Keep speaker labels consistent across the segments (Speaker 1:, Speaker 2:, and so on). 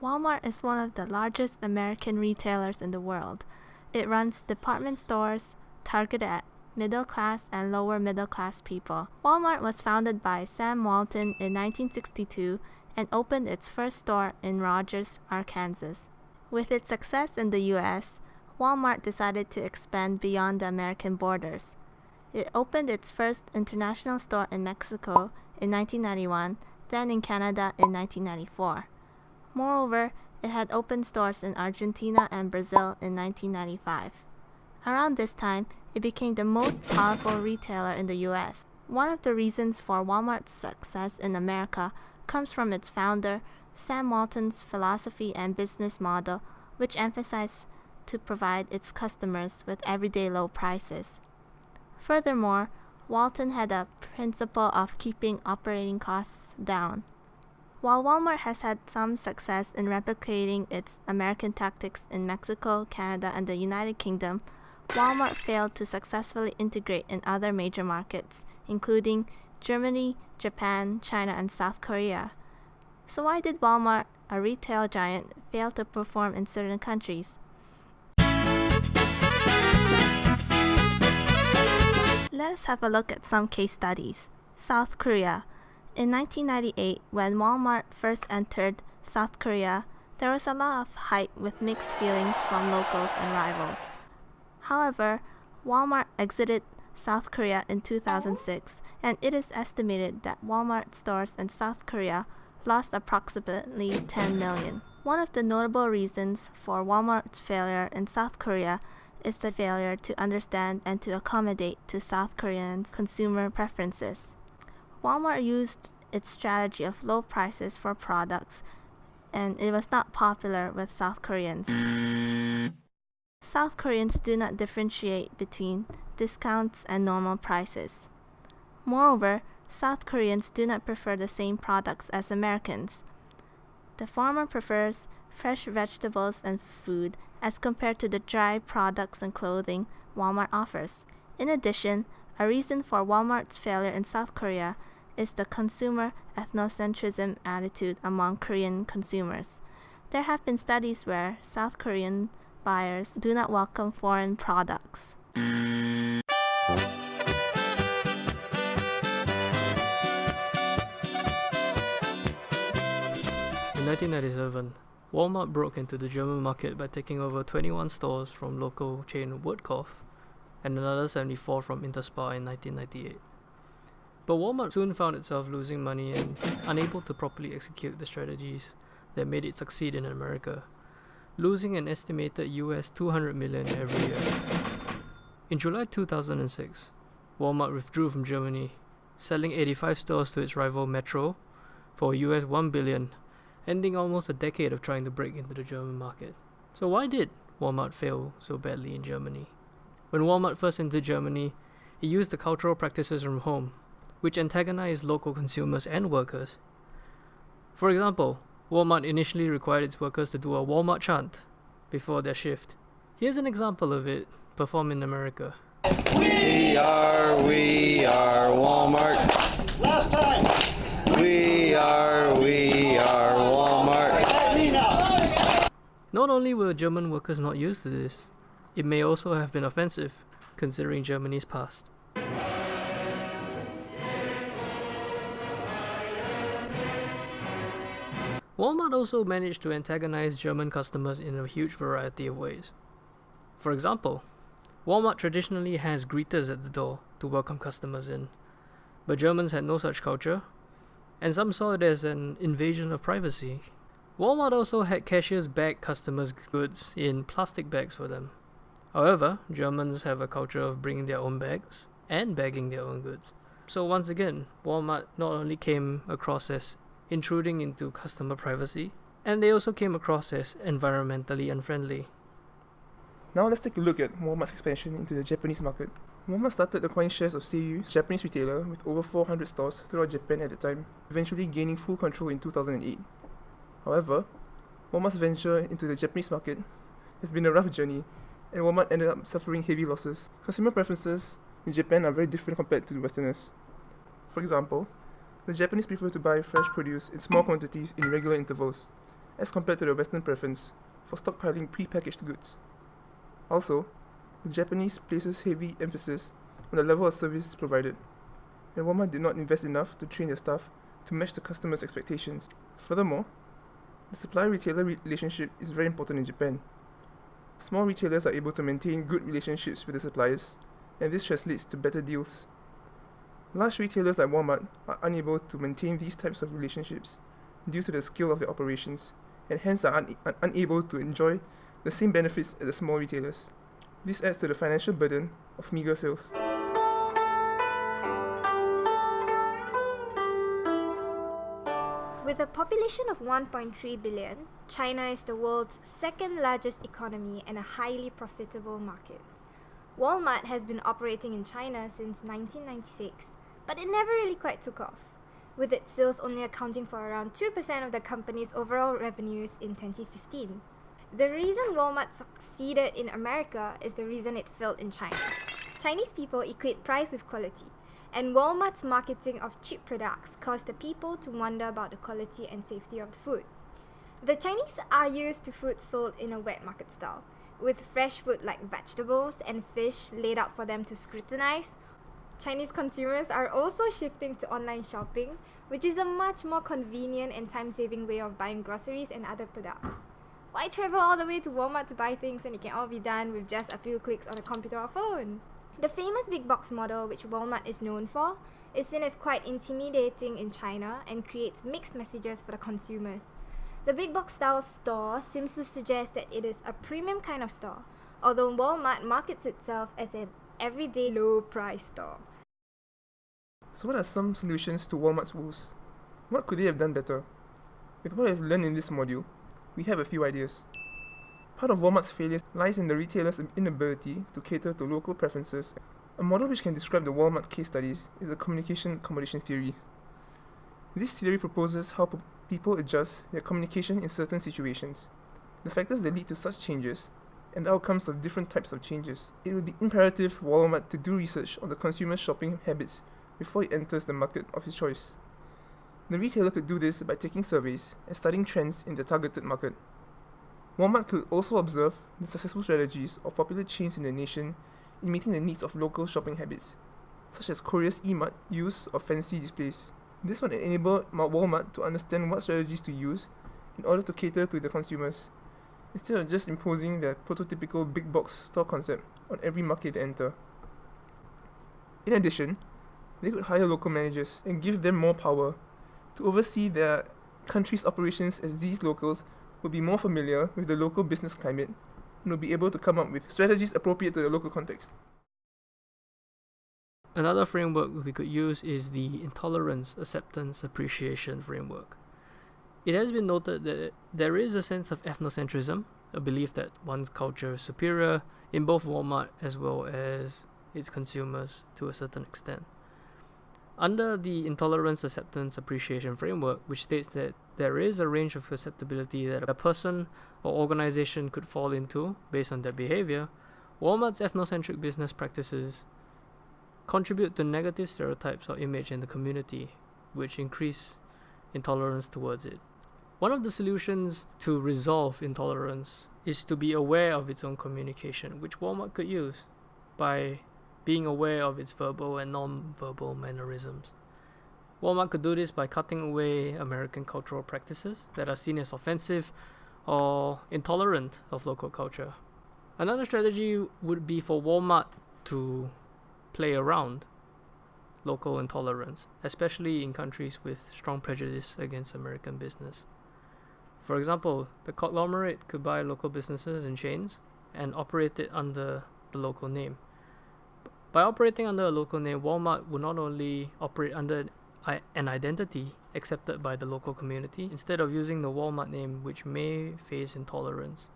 Speaker 1: Walmart is one of the largest American retailers in the world. It runs department stores targeted at middle-class and lower-middle-class people. Walmart was founded by Sam Walton in 1962 and opened its first store in Rogers, Arkansas. With its success in the U.S., Walmart decided to expand beyond the American borders. It opened its first international store in Mexico in 1991, then in Canada in 1994. Moreover, it had opened stores in Argentina and Brazil in 1995. Around this time, it became the most powerful retailer in the U.S. One of the reasons for Walmart's success in America comes from its founder, Sam Walton's philosophy and business model, which emphasized to provide its customers with everyday low prices. Furthermore, Walton had a principle of keeping operating costs down. While Walmart has had some success in replicating its American tactics in Mexico, Canada, and the United Kingdom, Walmart failed to successfully integrate in other major markets, including Germany, Japan, China, and South Korea. So why did Walmart, a retail giant, fail to perform in certain countries? Let us have a look at some case studies. South Korea. In 1998, when Walmart first entered South Korea, there was a lot of hype with mixed feelings from locals and rivals. However, Walmart exited South Korea in 2006, and it is estimated that Walmart stores in South Korea lost approximately 10 million. One of the notable reasons for Walmart's failure in South Korea is the failure to understand and to accommodate to South Koreans' consumer preferences. Walmart used its strategy of low prices for products, and it was not popular with South Koreans. South Koreans do not differentiate between discounts and normal prices. Moreover, South Koreans do not prefer the same products as Americans. The former prefers fresh vegetables and food as compared to the dry products and clothing Walmart offers. In addition, a reason for Walmart's failure in South Korea is the consumer ethnocentrism attitude among Korean consumers. There have been studies where South Korean buyers do not welcome foreign products.
Speaker 2: In 1997, Walmart broke into the German market by taking over 21 stores from local chain Woodkoff and another 74 from Interspar in 1998. But Walmart soon found itself losing money and unable to properly execute the strategies that made it succeed in America, losing an estimated US $200 million every year. In July 2006, Walmart withdrew from Germany, selling 85 stores to its rival Metro for US $1 billion, ending almost a decade of trying to break into the German market. So why did Walmart fail so badly in Germany? When Walmart first entered Germany, it used the cultural practices from home, which antagonized local consumers and workers. For example, Walmart initially required its workers to do a Walmart chant before their shift. Here's an example of it performed in America.
Speaker 3: We are Walmart.
Speaker 4: Last time.
Speaker 3: We are Walmart.
Speaker 2: Not only were German workers not used to this, it may also have been offensive, considering Germany's past. Walmart also managed to antagonize German customers in a huge variety of ways. For example, Walmart traditionally has greeters at the door to welcome customers in, but Germans had no such culture, and some saw it as an invasion of privacy. Walmart also had cashiers bag customers' goods in plastic bags for them. However, Germans have a culture of bringing their own bags and bagging their own goods. So once again, Walmart not only came across as intruding into customer privacy, and they also came across as environmentally unfriendly.
Speaker 5: Now let's take a look at Walmart's expansion into the Japanese market. Walmart started acquiring shares of Seiyu, a Japanese retailer with over 400 stores throughout Japan at the time, eventually gaining full control in 2008. However, Walmart's venture into the Japanese market has been a rough journey, and Walmart ended up suffering heavy losses. Consumer preferences in Japan are very different compared to the Westerners. For example, the Japanese prefer to buy fresh produce in small quantities in regular intervals. as compared to the Western preference for stockpiling pre-packaged goods. Also, the Japanese places heavy emphasis on the level of service provided, and Walmart did not invest enough to train their staff to match the customers' expectations. Furthermore, the supplier-retailer relationship is very important in Japan. Small retailers are able to maintain good relationships with the suppliers, and this translates to better deals. Large retailers like Walmart are unable to maintain these types of relationships due to the scale of their operations, and hence are unable to enjoy the same benefits as the small retailers. This adds to the financial burden of meager sales.
Speaker 4: With a population of 1.3 billion, China is the world's second largest economy and a highly profitable market. Wal-Mart has been operating in China since 1996, but it never really quite took off, with its sales only accounting for around 2% of the company's overall revenues in 2015. The reason Walmart succeeded in America is the reason it failed in China. Chinese people equate price with quality, and Walmart's marketing of cheap products caused the people to wonder about the quality and safety of the food. The Chinese are used to food sold in a wet market style, with fresh food like vegetables and fish laid out for them to scrutinize. Chinese consumers are also shifting to online shopping, which is a much more convenient and time-saving way of buying groceries and other products. Why travel all the way to Walmart to buy things when it can all be done with just a few clicks on a computer or phone? The famous big box model, which Walmart is known for, is seen as quite intimidating in China and creates mixed messages for the consumers. The big box style store seems to suggest that it is a premium kind of store, although Walmart markets itself as an everyday low price store.
Speaker 5: So what are some solutions to Walmart's woes? What could they have done better? With what I've learned in this module, we have a few ideas. Part of Walmart's failure lies in the retailer's inability to cater to local preferences. A model which can describe the Walmart case studies is the communication accommodation theory. This theory proposes how people adjust their communication in certain situations, the factors that lead to such changes, and the outcomes of different types of changes. It would be imperative for Walmart to do research on the consumer's shopping habits before it enters the market of his choice. The retailer could do this by taking surveys and studying trends in the targeted market. Walmart could also observe the successful strategies of popular chains in the nation in meeting the needs of local shopping habits, such as Korea's e-mart use of fancy displays. This would enable Walmart to understand what strategies to use in order to cater to the consumers, instead of just imposing their prototypical big box store concept on every market they enter. In addition, they could hire local managers and give them more power to oversee their country's operations, as these locals will be more familiar with the local business climate and will be able to come up with strategies appropriate to the local context.
Speaker 2: Another framework we could use is the Intolerance, Acceptance, Appreciation framework. It has been noted that there is a sense of ethnocentrism, a belief that one's culture is superior in both Walmart as well as its consumers to a certain extent. Under the Intolerance, Acceptance, Appreciation framework, which states that there is a range of acceptability that a person or organization could fall into based on their behavior, Walmart's ethnocentric business practices contribute to negative stereotypes or image in the community, which increase intolerance towards it. One of the solutions to resolve intolerance is to be aware of its own communication, which Walmart could use by being aware of its verbal and non-verbal mannerisms. Walmart could do this by cutting away American cultural practices that are seen as offensive or intolerant of local culture. Another strategy would be for Walmart to play around local intolerance, especially in countries with strong prejudice against American business. For example, the conglomerate could buy local businesses and chains and operate it under the local name. By operating under a local name, Walmart would not only operate under an identity accepted by the local community, instead of using the Walmart name, which may face intolerance.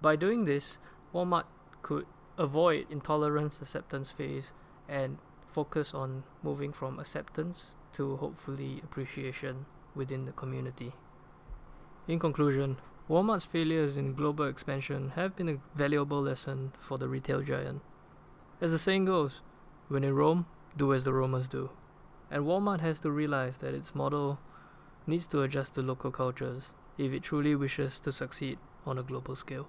Speaker 2: By doing this, Walmart could avoid intolerance acceptance phase and focus on moving from acceptance to hopefully appreciation within the community. In conclusion, Walmart's failures in global expansion have been a valuable lesson for the retail giant. As the saying goes, when in Rome, do as the Romans do. And Walmart has to realize that its model needs to adjust to local cultures if it truly wishes to succeed on a global scale.